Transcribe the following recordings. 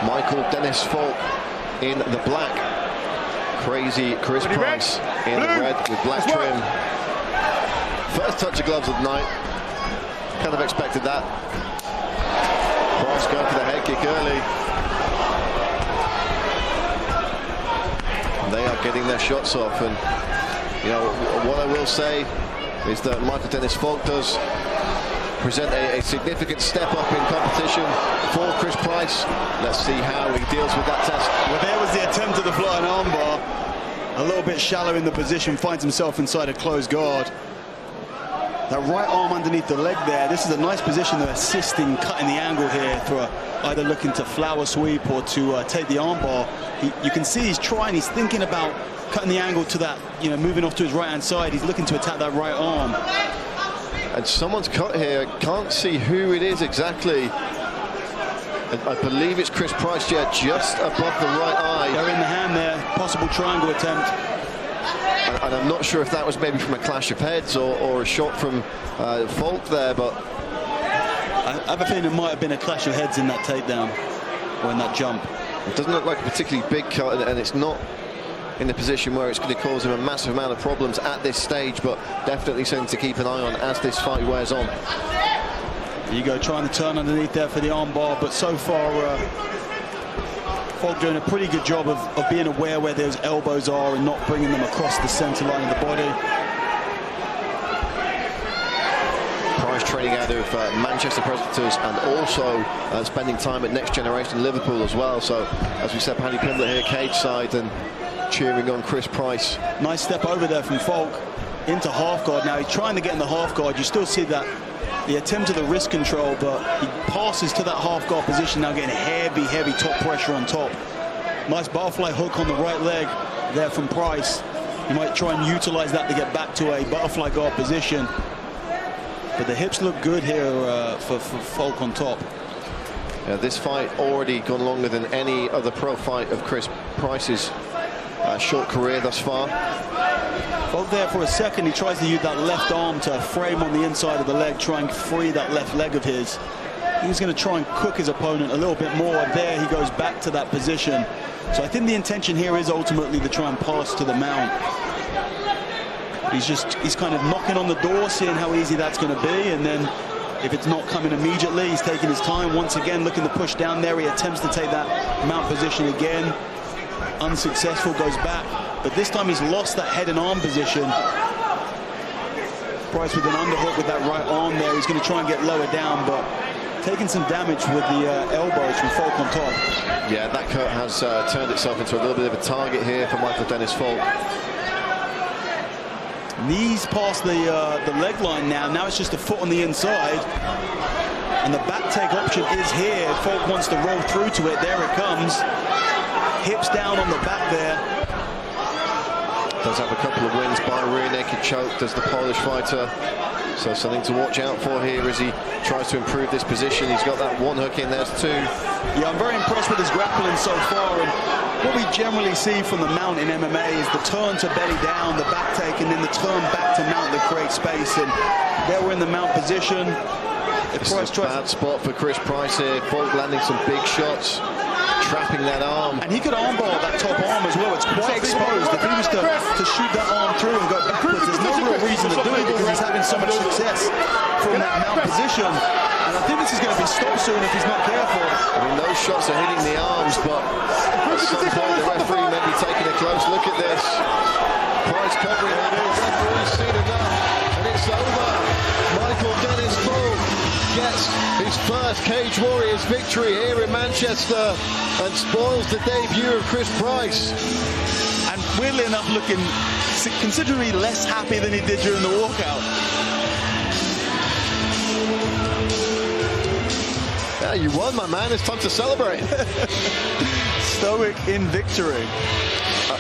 Michael Dennis Folc in the black. Crazy Chris Price in the red with black trim. First touch of gloves of the night. Kind of expected that. Price going for the head kick early. And they are getting their shots off. And, you know, what I will say is that Michael Dennis Folc does present a significant step up in competition for Chris Price. Let's see how he deals with that test. Well, there was the attempt at the flying armbar. A little bit shallow in the position, finds himself inside a closed guard. That right arm underneath the leg there. This is a nice position to assist in cutting the angle here for either looking to flower sweep or to take the armbar. You can see he's trying, he's thinking about cutting the angle to that, you know, moving off to his right-hand side. He's looking to attack that right arm. And someone's cut here. Can't see who it is exactly. I believe it's Chris Price, yeah, just above the right eye. They're in the hand there. Possible triangle attempt. And I'm not sure if that was maybe from a clash of heads or a shot from Folc there, but I have a feeling it might have been a clash of heads in that takedown or in that jump. It doesn't look like a particularly big cut, and it's not in the position where it's going to cause him a massive amount of problems at this stage, but definitely something to keep an eye on as this fight wears on. There you go, trying to turn underneath there for the armbar, but so far Folc doing a pretty good job of being aware where those elbows are and not bringing them across the center line of the body. Price training out of Manchester Predators and also spending time at Next Generation Liverpool as well. So, as we said, Paddy Pimblett here cage side and cheering on Chris Price. Nice step over there from Folc into half guard. Now he's trying to get in the half guard. You still see that the attempt at the wrist control, but he passes to that half guard position now, getting heavy top pressure on top. Nice butterfly hook on the right leg there from Price. He might try and utilize that to get back to a butterfly guard position. But the hips look good here for Folc on top. Yeah, this fight already gone longer than any other pro fight of Chris Price's short career thus far. Folc there for a second, he tries to use that left arm to frame on the inside of the leg, try and free that left leg of his. He's going to try and cook his opponent a little bit more. There he goes back to that position. So I think the intention here is ultimately to try and pass to the mount. He's kind of knocking on the door, seeing how easy that's going to be, and then if it's not coming immediately, he's taking his time. Once again, looking to push down there. He attempts to take that mount position again. Unsuccessful, goes back. But this time he's lost that head and arm position. Price with an underhook with that right arm there. He's going to try and get lower down, but taking some damage with the elbows from Folc on top. Yeah, that cut has turned itself into a little bit of a target here for Michael Dennis Folc. Knees past the leg line now. Now it's just a foot on the inside. And the back take option is here. Folc wants to roll through to it. There it comes. Hips down on the back there. Does have a couple of wins by rear naked choke, does the Polish fighter. So something to watch out for here as he tries to improve this position. He's got that one hook in there too. Yeah, I'm very impressed with his grappling so far. And what we generally see from the mount in MMA is the turn to belly down, the back take, and then the turn back to mount that creates space. And there we're in the mount position. This is a bad spot for Chris Price here. Folc landing some big shots, trapping that arm. And he could armbar that top arm as well. It's quite exposed. If he was to shoot that arm through and go backwards, there's no real reason to do it because he's having so much success from that mount position. And I think this is going to be stopped soon if he's not careful. I mean, those shots are hitting the arms, but at some point the referee may be taking a close look at this. Price covering it. The referee's seen enough, and it's over. Michael Dennis Folc gets his first Cage Warriors victory here in Manchester and spoils the debut of Chris Price. And weirdly enough, looking considerably less happy than he did during the walkout. Yeah, you won, my man. It's time to celebrate. Stoic in victory.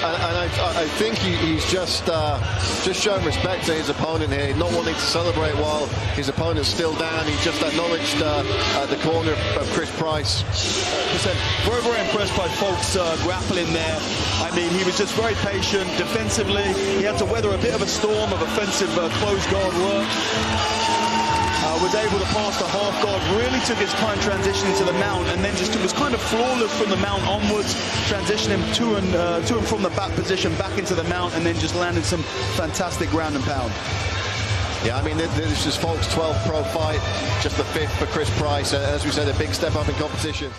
And I think he's just showing respect to his opponent here, not wanting to celebrate while his opponent's still down. He just acknowledged the corner of Chris Price. Very, very impressed by Folc's grappling there. I mean, he was just very patient defensively. He had to weather a bit of a storm of offensive closed guard work. was able to pass the half guard, really took his time transitioning to the mount, and then just was kind of flawless from the mount onwards, transitioning to and from the back position back into the mount, and then just landed some fantastic ground and pound. Yeah, I mean, this is Folc's 12th pro fight, just the 5th for Chris Price. As we said, a big step up in competition.